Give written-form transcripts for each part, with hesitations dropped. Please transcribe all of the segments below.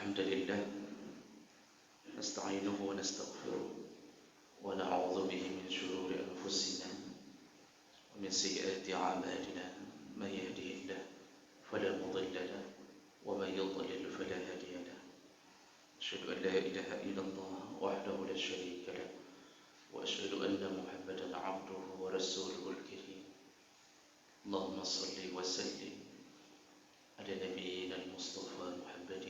الحمد لله نستعينه ونستغفره ونعوذ به من شرور أنفسنا ومن سيئات أعمالنا. من يهده الله فلا مضل له ومن يضلل فلا هادي له. أشهد أن لا إله إلا الله وحده لا شريك له وأشهد أن محمدا عبده ورسوله الكريم. اللهم صل وسلم على نبينا المصطفى محمد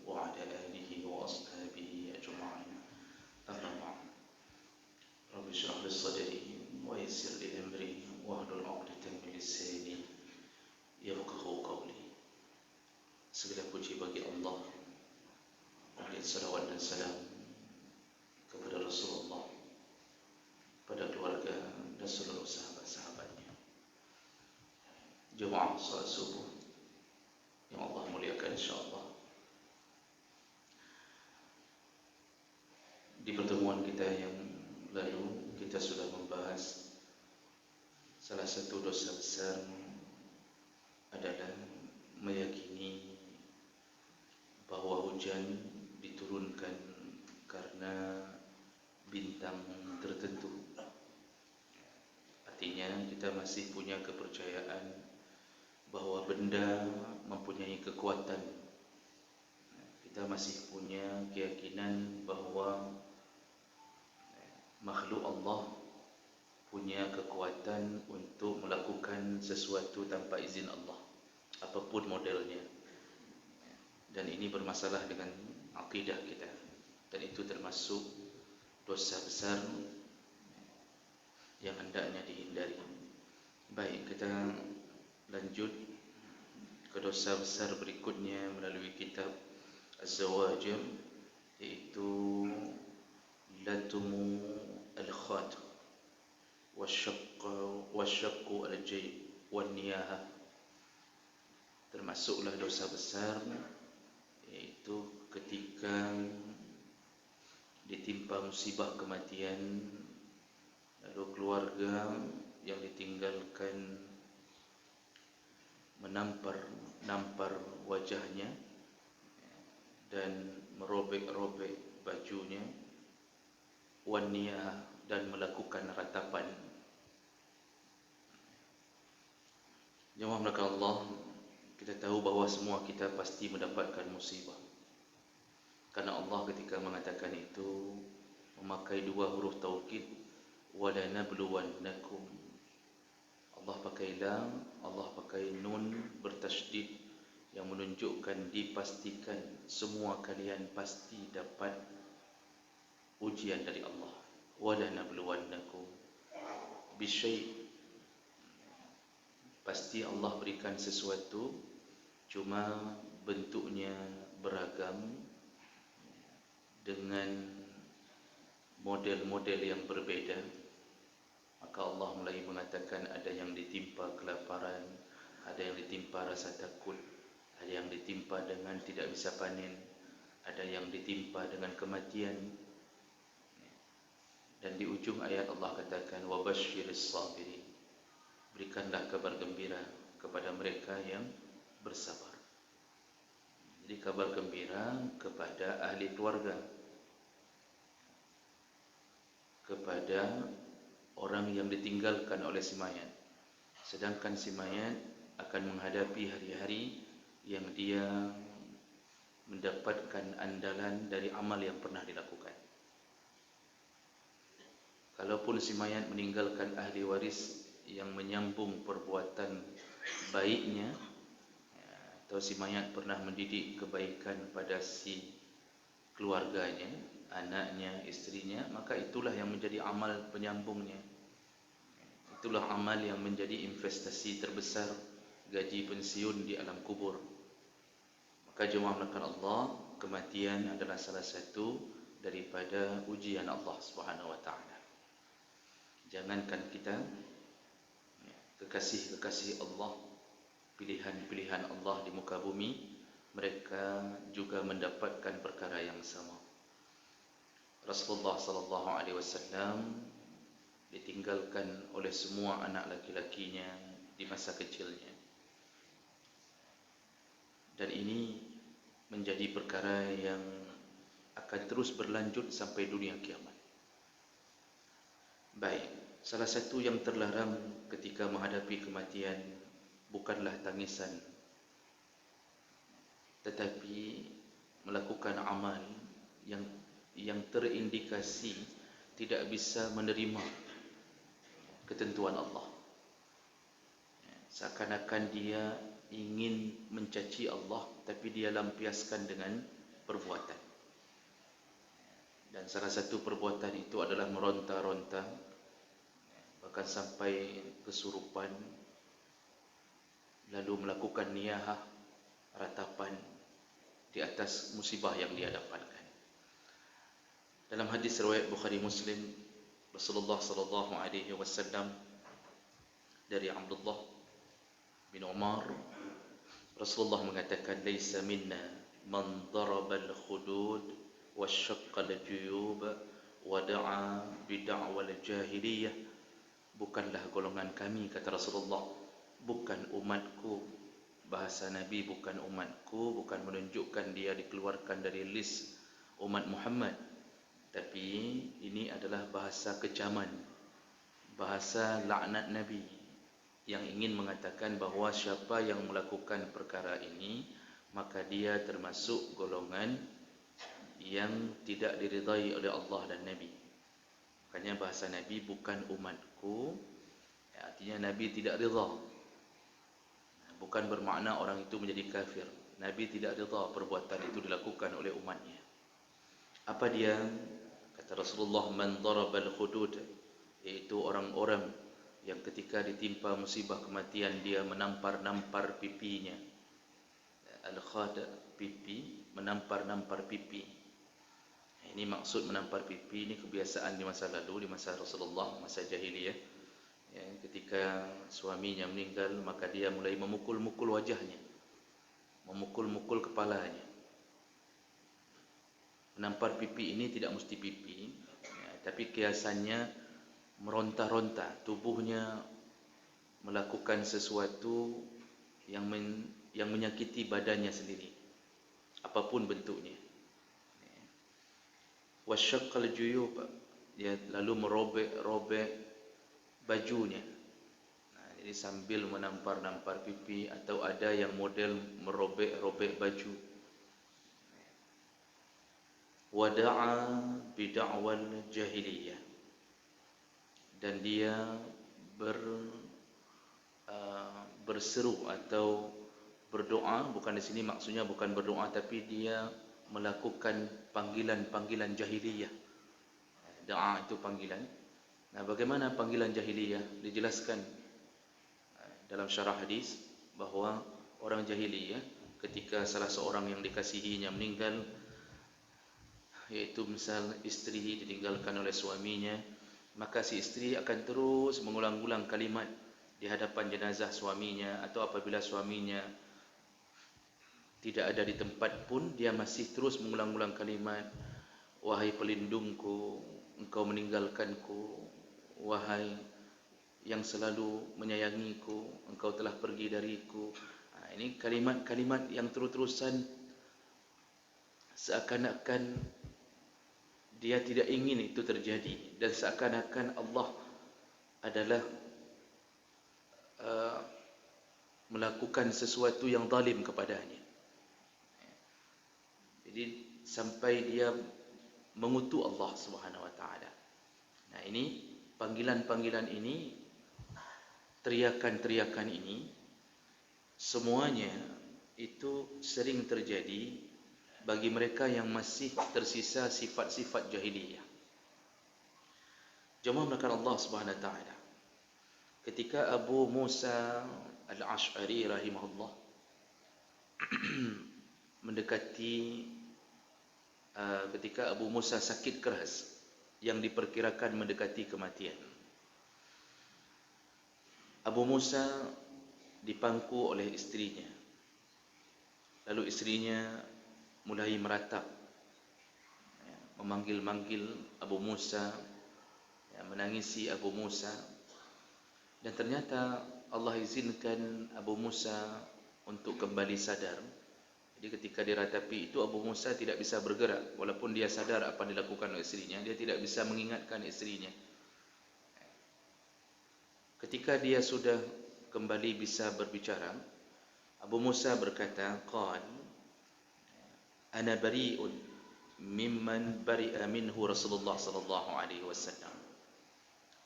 وعلى آله وأصحابه أجمعين. أما بعد، رب اشرح لي صدري ويسر لي أمري واحلل عقدة من لساني يفقهوا قولي. Segala puji bagi Allah, kemudian salawat dan salam kepada Rasulullah, pada keluarga dan seluruh sahabat-sahabatnya. Jemaah salat subuh yang Allah muliakan insyaAllah. Di pertemuan kita yang lalu, kita sudah membahas salah satu dosa besar adalah meyakini bahwa hujan diturunkan karena bintang tertentu. Artinya kita masih punya kepercayaan bahwa benda mempunyai kekuatan. Kita masih punya keyakinan bahwa makhluk Allah punya kekuatan untuk melakukan sesuatu tanpa izin Allah, apapun modelnya. Dan ini bermasalah dengan akidah kita, dan itu termasuk dosa besar yang hendaknya dihindari. Baik, kita lanjut ke dosa besar berikutnya melalui kitab Az-Zawajir, yaitu latumu al-khat wasyaqqu al-jayb wan niyaha. Termasuklah dosa besar yaitu ketika ditimpa musibah kematian, lalu keluarga yang ditinggalkan menampar wajahnya dan merobek-robek bajunya, waniyah, dan melakukan ratapan. Jemaah melakukan Allah, kita tahu bahawa semua kita pasti mendapatkan musibah, karena Allah ketika mengatakan itu memakai dua huruf taukid, walanabluwannakum. Allah pakai lam, Allah pakai nun bertasydid, yang menunjukkan dipastikan semua kalian pasti dapat ujian dari Allah. Walanabluwannakum bisyai', pasti Allah berikan sesuatu, cuma bentuknya beragam dengan model-model yang berbeda. Maka Allah mulai mengatakan ada yang ditimpa kelaparan, ada yang ditimpa rasa takut, ada yang ditimpa dengan tidak bisa panen, ada yang ditimpa dengan kematian. Dan di ujung ayat Allah katakan wabashshiris sabirin, berikanlah kabar gembira kepada mereka yang bersabar. Jadi kabar gembira kepada ahli keluarga, kepada orang yang ditinggalkan oleh si mayat. Sedangkan si mayat akan menghadapi hari-hari yang dia mendapatkan andalan dari amal yang pernah dilakukan. Kalaupun si mayat meninggalkan ahli waris yang menyambung perbuatan baiknya, atau si mayat pernah mendidik kebaikan pada si keluarganya, anaknya, istrinya, maka itulah yang menjadi amal penyambungnya. Itulah amal yang menjadi investasi terbesar gaji pensiun di alam kubur. Maka jemaah melakukan Allah, kematian adalah salah satu daripada ujian Allah Subhanahu wa taala. Jangankan kita, kekasih-kekasih Allah, pilihan-pilihan Allah di muka bumi, mereka juga mendapatkan perkara yang sama. Rasulullah sallallahu alaihi wasallam ditinggalkan oleh semua anak laki-lakinya di masa kecilnya. Dan ini menjadi perkara yang akan terus berlanjut sampai dunia kiamat. Baik, salah satu yang terlarang ketika menghadapi kematian bukanlah tangisan, tetapi melakukan amal yang terindikasi tidak bisa menerima ketentuan Allah. Seakan-akan dia ingin mencaci Allah, tapi dia lampiaskan dengan perbuatan. Dan salah satu perbuatan itu adalah meronta-ronta, bahkan sampai kesurupan, lalu melakukan niyahah, ratapan di atas musibah yang dia dapatkan. Dalam hadis riwayat Bukhari Muslim, Rasulullah sallallahu alaihi wasallam dari Abdullah bin Umar, Rasulullah mengatakan, "Laisa minna man daraba al-khudud wa syaqqa al-juyub wa da'a bi da'wal jahiliyah." Bukanlah golongan kami, kata Rasulullah, bukan umatku. Bahasa Nabi bukan umatku, bukan menunjukkan dia dikeluarkan dari list umat Muhammad, tapi ini adalah bahasa kecaman, bahasa laknat Nabi yang ingin mengatakan bahawa siapa yang melakukan perkara ini, maka dia termasuk golongan yang tidak diridai oleh Allah dan Nabi. Makanya bahasa Nabi bukan umatku, artinya Nabi tidak ridha. Bukan bermakna orang itu menjadi kafir. Nabi tidak ridha perbuatan itu dilakukan oleh umatnya. Apa dia? Kata Rasulullah, man darabal khudud, iaitu orang-orang yang ketika ditimpa musibah kematian dia menampar-nampar pipinya. Al-khad, pipi, menampar-nampar pipi. Ini maksud menampar pipi, ini kebiasaan di masa lalu, di masa Rasulullah, masa jahiliyah. Ya, ketika suaminya meninggal, maka dia mulai memukul-mukul wajahnya, memukul-mukul kepalanya. Menampar pipi ini tidak mesti pipi, ya, tapi kiasannya meronta-ronta, tubuhnya melakukan sesuatu yang menyakiti badannya sendiri, apapun bentuknya. Wasyaqqal juyub, dia lalu merobek-robek bajunya. Nah, jadi sambil menampar-nampar pipi, atau ada yang model merobek-robek baju. Wada'a bida'wal jahiliyah, dan dia berseru atau berdoa, bukan di sini maksudnya bukan berdoa, tapi dia melakukan panggilan-panggilan jahiliyah. Doa itu panggilan. Nah, bagaimana panggilan jahiliyah? Dijelaskan dalam syarah hadis bahawa orang jahiliyah ketika salah seorang yang dikasihinya meninggal, yaitu misal istri ditinggalkan oleh suaminya, maka si istri akan terus mengulang-ulang kalimat di hadapan jenazah suaminya, atau apabila suaminya tidak ada di tempat pun, dia masih terus mengulang-ulang kalimat, "Wahai pelindungku, engkau meninggalkanku. Wahai yang selalu menyayangiku, engkau telah pergi dariku." Ini kalimat-kalimat yang terus-terusan, seakan-akan dia tidak ingin itu terjadi, dan seakan-akan Allah adalah melakukan sesuatu yang zalim kepadanya. Jadi sampai dia mengutuk Allah Subhanahu wa taala. Nah, ini panggilan-panggilan ini, teriakan-teriakan ini, semuanya itu sering terjadi bagi mereka yang masih tersisa sifat-sifat jahiliyah. Jemaah melakukan Allah Subhanahu wa taala, ketika Abu Musa Al-Ash'ari rahimahullah mendekati, ketika Abu Musa sakit keras yang diperkirakan mendekati kematian, Abu Musa dipangku oleh istrinya. Lalu istrinya mulai meratap, memanggil-manggil Abu Musa, menangisi Abu Musa. Dan ternyata Allah izinkan Abu Musa untuk kembali sadar, Jadi ketika diratapi itu Abu Musa tidak bisa bergerak, walaupun dia sadar apa yang dilakukan oleh istrinya, dia tidak bisa mengingatkan istrinya. Ketika dia sudah kembali bisa berbicara, Abu Musa berkata, "Qal ana bari'un mimman bari'a minhu Rasulullah sallallahu alaihi wasallam."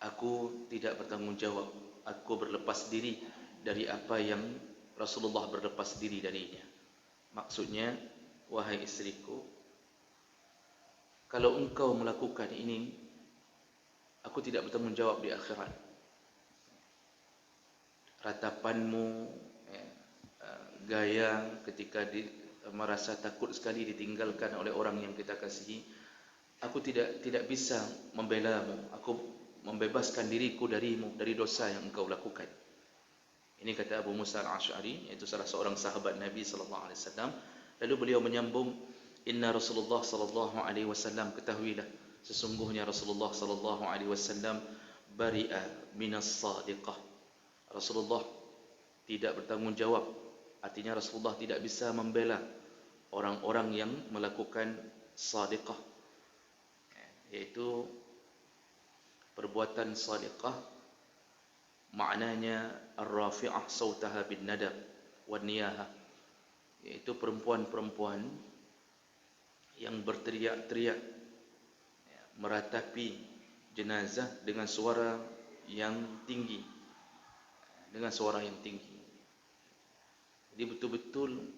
Aku tidak bertanggungjawab, aku berlepas diri dari apa yang Rasulullah berlepas diri darinya. Maksudnya, wahai istriku, kalau engkau melakukan ini, aku tidak bertanggungjawab di akhirat. Ratapanmu, gaya ketika merasa takut sekali ditinggalkan oleh orang yang kita kasihi, aku tidak bisa membelamu. Aku membebaskan diriku darimu, dari dosa yang engkau lakukan. Ini kata Abu Musa al-Asy'ari, yaitu salah seorang sahabat Nabi sallallahu alaihi wasallam. Lalu beliau menyambung, "Inna Rasulullah sallallahu alaihi wasallam, ketahuilah sesungguhnya Rasulullah sallallahu alaihi wasallam bari'a minas sadiqah." Rasulullah tidak bertanggungjawab, artinya Rasulullah tidak bisa membela orang-orang yang melakukan sadiqah, yaitu perbuatan sadiqah maknanya ar-rafi'ah sautaha bin nadab wan niyahah, yaitu perempuan-perempuan yang berteriak-teriak meratapi jenazah dengan suara yang tinggi, Jadi betul-betul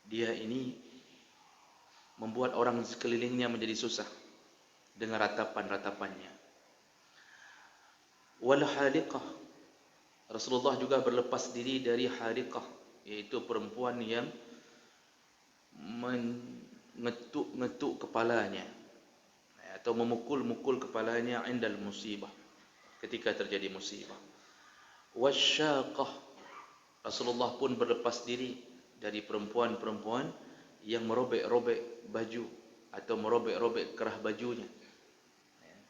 dia ini membuat orang sekelilingnya menjadi susah dengan ratapan-ratapannya. Wal haliqah, Rasulullah juga berlepas diri dari haliqah, yaitu perempuan yang mengetuk-ngetuk kepalanya atau memukul-mukul kepalanya indal musibah, ketika terjadi musibah. Wasyaqah, Rasulullah pun berlepas diri dari perempuan-perempuan yang merobek-robek baju atau merobek-robek kerah bajunya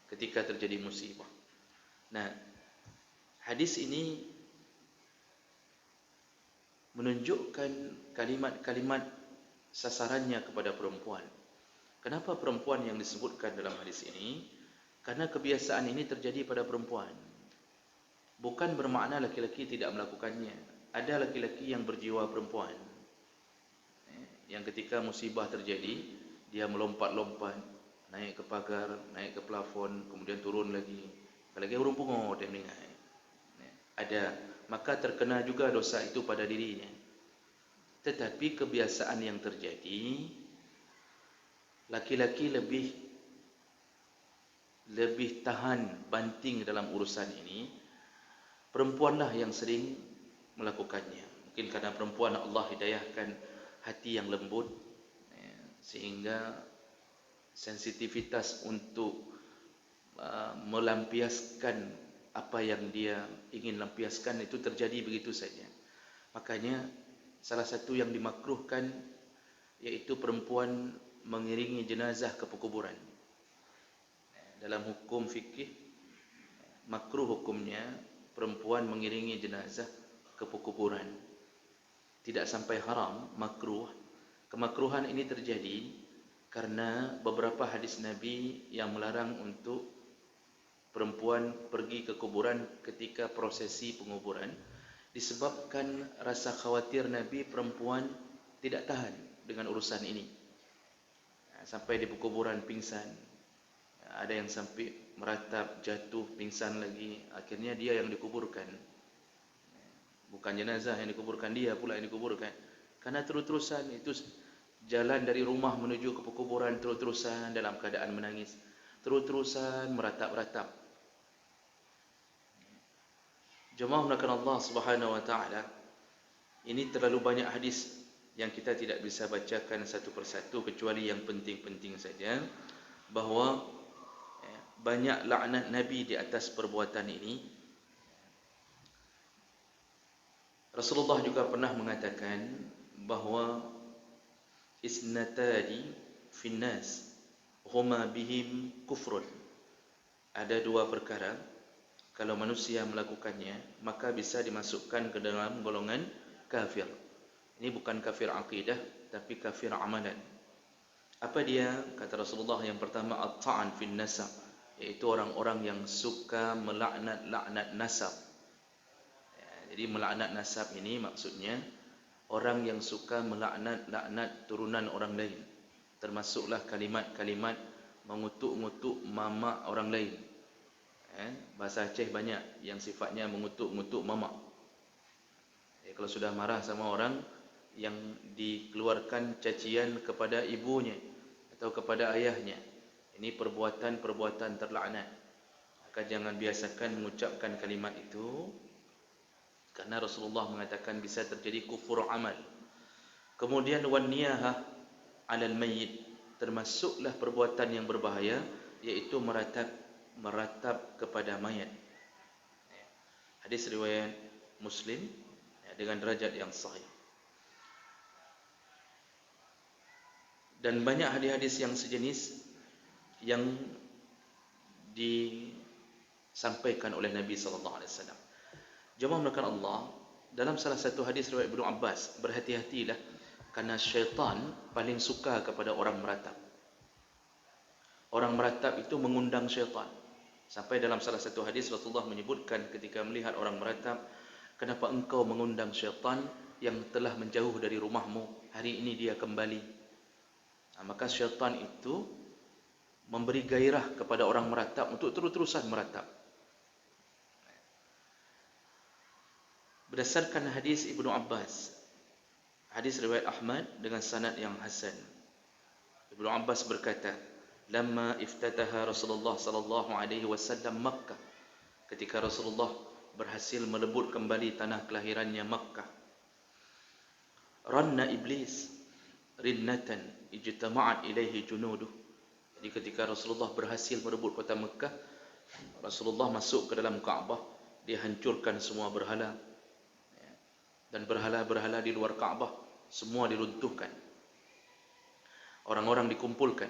ketika terjadi musibah. Nah, hadis ini menunjukkan kalimat-kalimat sasarannya kepada perempuan. Kenapa perempuan yang disebutkan dalam hadis ini? Karena kebiasaan ini terjadi pada perempuan. Bukan bermakna laki-laki tidak melakukannya. Ada laki-laki yang berjiwa perempuan, yang ketika musibah terjadi, dia melompat-lompat, naik ke pagar, naik ke plafon, kemudian turun lagi. Lagi urung pungut dia meninggal. Ada, maka terkena juga dosa itu pada dirinya. Tetapi kebiasaan yang terjadi, laki-laki lebih tahan banting dalam urusan ini. Perempuanlah yang sering melakukannya. Mungkin karena perempuan Allah hidayahkan hati yang lembut, sehingga sensitivitas untuk melampiaskan apa yang dia ingin lampiaskan itu terjadi begitu saja. Makanya salah satu yang dimakruhkan yaitu perempuan mengiringi jenazah ke kuburan. Dalam hukum fikih, makruh hukumnya perempuan mengiringi jenazah ke kuburan. Tidak sampai haram, makruh. Kemakruhan ini terjadi karena beberapa hadis Nabi yang melarang untuk perempuan pergi ke kuburan ketika prosesi penguburan, disebabkan rasa khawatir Nabi perempuan tidak tahan dengan urusan ini, sampai di kuburan pingsan. Ada yang sampai meratap, jatuh, pingsan lagi. Akhirnya dia yang dikuburkan, bukan jenazah yang dikuburkan, dia pula yang dikuburkan. Karena terus-terusan itu jalan dari rumah menuju ke kuburan, terus-terusan dalam keadaan menangis, terus-terusan meratap-ratap. Jemaah melakukan Allah Subhanahu wa taala, ini terlalu banyak hadis yang kita tidak bisa bacakan satu persatu, kecuali yang penting-penting saja, bahawa banyak laknat Nabi di atas perbuatan ini. Rasulullah juga pernah mengatakan bahawa isnatani finnas huma bihim kufrun. Ada dua perkara, kalau manusia melakukannya maka bisa dimasukkan ke dalam golongan kafir. Ini bukan kafir akidah, tapi kafir amalan. Apa dia? Kata Rasulullah, yang pertama at-ta'an fin nasab, iaitu orang-orang yang suka melaknat nasab. Jadi melaknat nasab ini maksudnya orang yang suka melaknat turunan orang lain. Termasuklah kalimat-kalimat mengutuk-ngutuk mamak orang lain. Bahasa Aceh banyak yang sifatnya mengutuk-ngutuk mamak. Kalau sudah marah sama orang, yang dikeluarkan cacian kepada ibunya atau kepada ayahnya, ini perbuatan-perbuatan terlaknat. Maka jangan biasakan mengucapkan kalimat itu, karena Rasulullah mengatakan bisa terjadi kufur amal. Kemudian wan niyahah 'alal mayyit, termasuklah perbuatan yang berbahaya, yaitu meratap kepada mayat. Hadis riwayat Muslim dengan derajat yang sahih. Dan banyak hadis-hadis yang sejenis yang disampaikan oleh Nabi sallallahu alaihi wasallam. Jemaah melakukan Allah, dalam salah satu hadis riwayat Ibnu Abbas, berhati-hatilah karena syaitan paling suka kepada orang meratap. Orang meratap itu mengundang syaitan. Sampai dalam salah satu hadis Rasulullah menyebutkan ketika melihat orang meratap, kenapa engkau mengundang syaitan yang telah menjauh dari rumahmu, hari ini dia kembali. Maka syaitan itu memberi gairah kepada orang meratap untuk terus-terusan meratap. Berdasarkan hadis Ibnu Abbas, hadis riwayat Ahmad dengan sanad yang hasan, Ibnu Abbas berkata, "Lamma iftataha Rasulullah sallallahu alaihi wasallam Makkah." Ketika Rasulullah berhasil merebut kembali tanah kelahirannya Makkah, ranna iblis rinnatan ijtama'at ilaihi junuduh. Jadi ketika Rasulullah berhasil merebut kota Makkah, Rasulullah masuk ke dalam Kaabah, dia hancurkan semua berhala. Dan berhala-berhala di luar Kaabah semua diruntuhkan. Orang-orang dikumpulkan.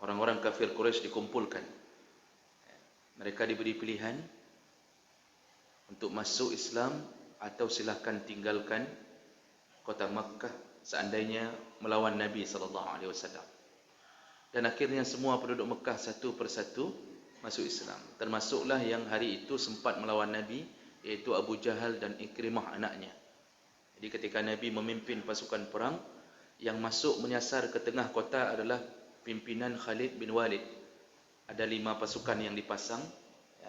Orang-orang kafir Quraisy dikumpulkan. Mereka diberi pilihan untuk masuk Islam atau silakan tinggalkan kota Makkah seandainya melawan Nabi SAW. Dan akhirnya semua penduduk Makkah satu persatu masuk Islam. Termasuklah yang hari itu sempat melawan Nabi, yaitu Abu Jahal dan Ikrimah anaknya. Jadi ketika Nabi memimpin pasukan perang, yang masuk menyasar ke tengah kota adalah pimpinan Khalid bin Walid. Ada 5 pasukan yang dipasang,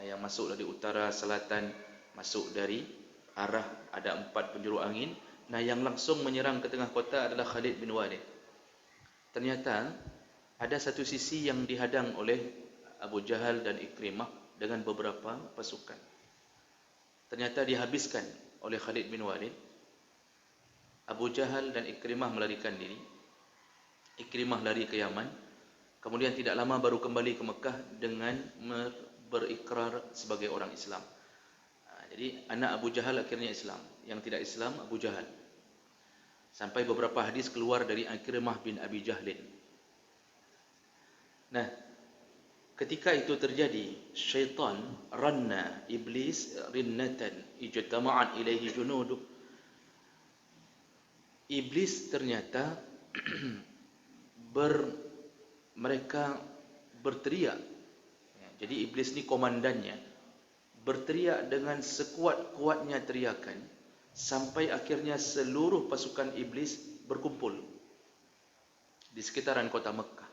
yang masuk dari utara, selatan, masuk dari arah, ada 4 penjuru angin. Nah, yang langsung menyerang ke tengah kota adalah Khalid bin Walid. Ternyata ada satu sisi yang dihadang oleh Abu Jahal dan Ikrimah dengan beberapa pasukan. Ternyata dihabiskan oleh Khalid bin Walid. Abu Jahal dan Ikrimah melarikan diri. Ikrimah lari ke Yaman. Kemudian tidak lama baru kembali ke Mekah dengan berikrar sebagai orang Islam. Jadi anak Abu Jahal akhirnya Islam. Yang tidak Islam Abu Jahal. Sampai beberapa hadis keluar dari Ikrimah bin Abi Jahlin. Nah, ketika itu terjadi, syaitan ranna iblis rinnatan ijtama'at ilaihi junuduh. Iblis ternyata mereka berteriak. Jadi iblis ni komandannya berteriak dengan sekuat-kuatnya teriakan sampai akhirnya seluruh pasukan iblis berkumpul di sekitaran kota Mekah.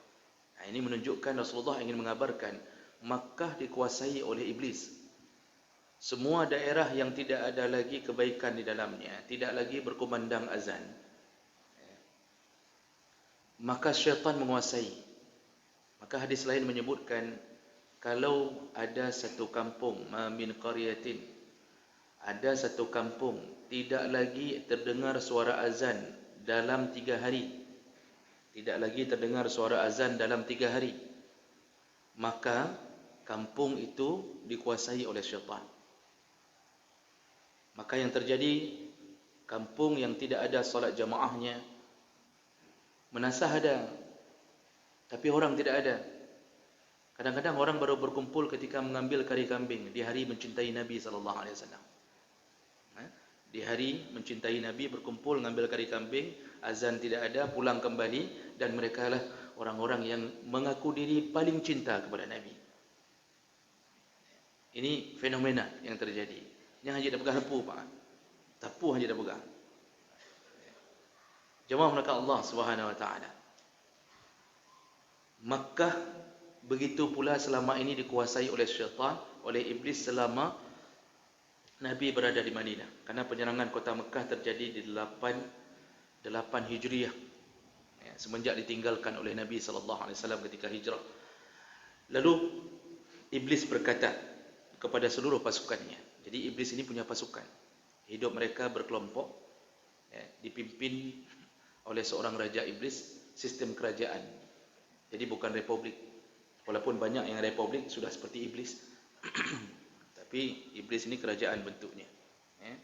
Ini menunjukkan Rasulullah ingin mengabarkan Makkah dikuasai oleh iblis. Semua daerah yang tidak ada lagi kebaikan di dalamnya, tidak lagi berkumandang azan, maka syaitan menguasai. Maka hadis lain menyebutkan, kalau ada satu kampung, min qaryatin, ada satu kampung tidak lagi terdengar suara azan dalam 3 hari, tidak lagi terdengar suara azan dalam 3 hari, maka kampung itu dikuasai oleh syaitan. Maka yang terjadi, kampung yang tidak ada solat jamaahnya, menasah ada, tapi orang tidak ada. Kadang-kadang orang baru berkumpul ketika mengambil kari kambing di hari mencintai Nabi SAW. Di hari mencintai Nabi, berkumpul, ngambil kari kambing, azan tidak ada, pulang kembali, dan mereka lah orang-orang yang mengaku diri paling cinta kepada Nabi. Ini fenomena yang terjadi. Yang hanya dah pegang tapu, Pak. Tapu hanya dah pegang. Jemaah mereka Allah Subhanahu Wa Taala. Makkah begitu pula selama ini dikuasai oleh syaitan, oleh iblis selama Nabi berada di Madinah. Karena penyerangan kota Mekah terjadi di 8 Hijriah. Ya, semenjak ditinggalkan oleh Nabi SAW ketika hijrah. Lalu iblis berkata kepada seluruh pasukannya. Jadi iblis ini punya pasukan. Hidup mereka berkelompok, ya, dipimpin oleh seorang raja iblis, sistem kerajaan. Jadi bukan republik. Walaupun banyak yang republik sudah seperti iblis. Tapi iblis ini kerajaan bentuknya. Ya.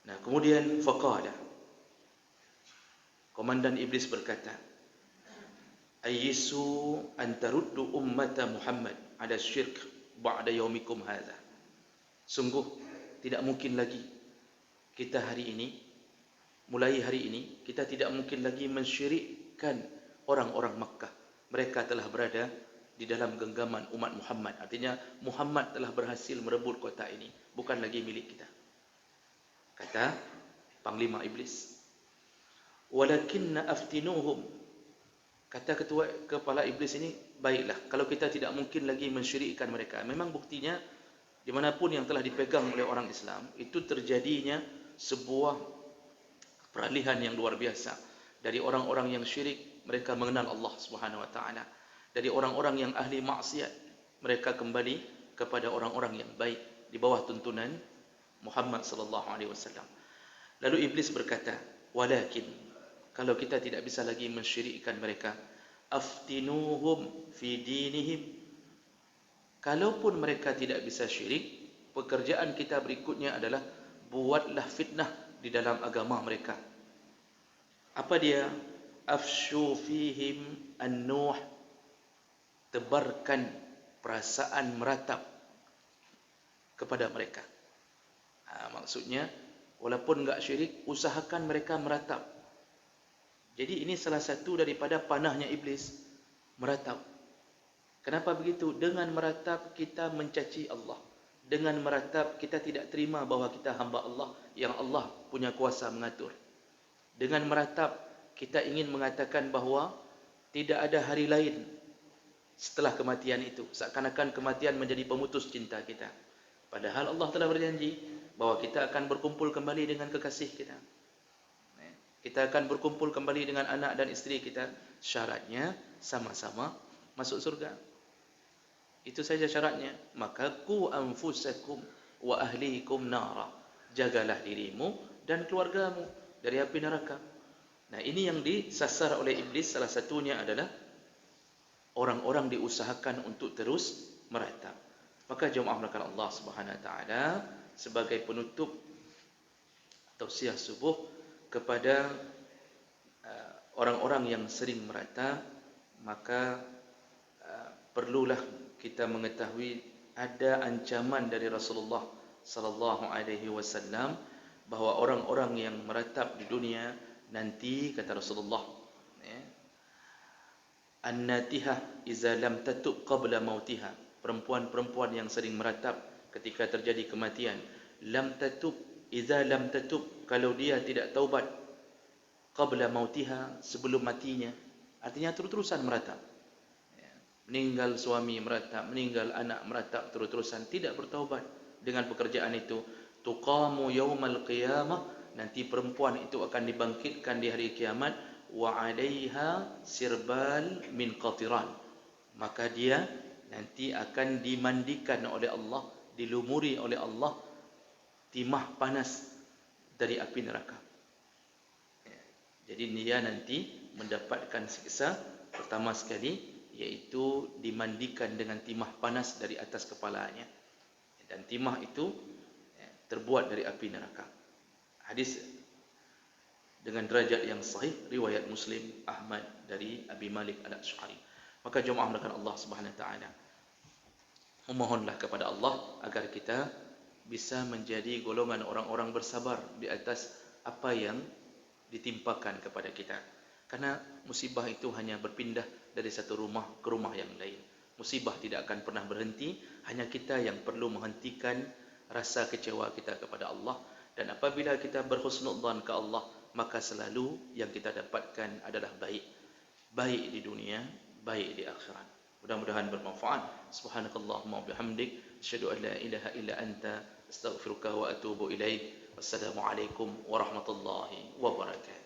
Nah, kemudian faqala, komandan iblis berkata, ayyisu an taruddu ummata Muhammad ala syirk ba'da yaumikum hadha. Sungguh tidak mungkin lagi kita hari ini, mulai hari ini, kita tidak mungkin lagi mensyirikkan orang-orang Makkah. Mereka telah berada di dalam genggaman umat Muhammad. Artinya Muhammad telah berhasil merebut kota ini, bukan lagi milik kita. Kata panglima iblis. Walakinna aftinuhum. Kata kepala iblis ini, baiklah kalau kita tidak mungkin lagi mensyirikkan mereka. Memang buktinya dimanapun yang telah dipegang oleh orang Islam, itu terjadinya sebuah peralihan yang luar biasa. Dari orang-orang yang syirik, mereka mengenal Allah Subhanahu Wa Taala. Dari orang-orang yang ahli maksiat, mereka kembali kepada orang-orang yang baik di bawah tuntunan Muhammad sallallahu alaihi wasallam. Lalu iblis berkata, walakin kalau kita tidak bisa lagi mensyirikkan mereka, aftinuhum fi dinihim. Kalaupun mereka tidak bisa syirik, pekerjaan kita berikutnya adalah buatlah fitnah di dalam agama mereka. Apa dia? Afshu fihim an-nuh. Tebarkan perasaan meratap kepada mereka. Maksudnya, walaupun enggak syirik, usahakan mereka meratap. Jadi ini salah satu daripada panahnya iblis, meratap. Kenapa begitu? Dengan meratap kita mencaci Allah. Dengan meratap kita tidak terima bahawa kita hamba Allah yang Allah punya kuasa mengatur. Dengan meratap kita ingin mengatakan bahawa tidak ada hari lain setelah kematian itu. Seakan-akan kematian menjadi pemutus cinta kita. Padahal Allah telah berjanji bahawa kita akan berkumpul kembali dengan kekasih kita. Kita akan berkumpul kembali dengan anak dan isteri kita. Syaratnya sama-sama masuk surga. Itu saja syaratnya. Maka ku anfusakum wa ahlikum nara. Jagalah dirimu dan keluargamu dari api neraka. Nah, ini yang disasar oleh iblis. Salah satunya adalah orang-orang diusahakan untuk terus meratap. Maka jemaah melakukan Allah Subhanahu Wa Taala sebagai penutup tausiah subuh kepada orang-orang yang sering meratap, maka perlulah kita mengetahui ada ancaman dari Rasulullah sallallahu alaihi wasallam bahawa orang-orang yang meratap di dunia nanti, kata Rasulullah, an-natihah iza lam tatub qabla mautiha. Perempuan-perempuan yang sering meratap ketika terjadi kematian, lam tatub iza lam tatub, kalau dia tidak taubat qabla mautiha, sebelum matinya, artinya terus-terusan meratap. Meninggal suami meratap, meninggal anak meratap terus-terusan, tidak bertaubat dengan pekerjaan itu, tuqamu yaumal qiyamah, nanti perempuan itu akan dibangkitkan di hari kiamat, wa 'alaiha sirbal min qatiran, maka dia nanti akan dimandikan oleh Allah, dilumuri oleh Allah timah panas dari api neraka. Jadi dia nanti mendapatkan siksa pertama sekali, yaitu dimandikan dengan timah panas dari atas kepalanya, dan timah itu terbuat dari api neraka. Hadis dengan derajat yang sahih, riwayat Muslim, Ahmad dari Abi Malik Al-Asy'ari. Maka jemaah melakukan Allah Subhanahu Wa Taala, memohonlah kepada Allah agar kita bisa menjadi golongan orang-orang bersabar di atas apa yang ditimpakan kepada kita. Karena musibah itu hanya berpindah dari satu rumah ke rumah yang lain. Musibah tidak akan pernah berhenti, hanya kita yang perlu menghentikan rasa kecewa kita kepada Allah. Dan apabila kita berhusnudzan ke Allah, maka selalu yang kita dapatkan adalah baik. Baik di dunia, baik di akhirat. Mudah-mudahan bermanfaat. Subhanakallahumma wa bihamdik, asyhadu an la ilaha illa anta, astaghfiruka wa atubu ilaik. Wassalamualaikum warahmatullahi wabarakatuh.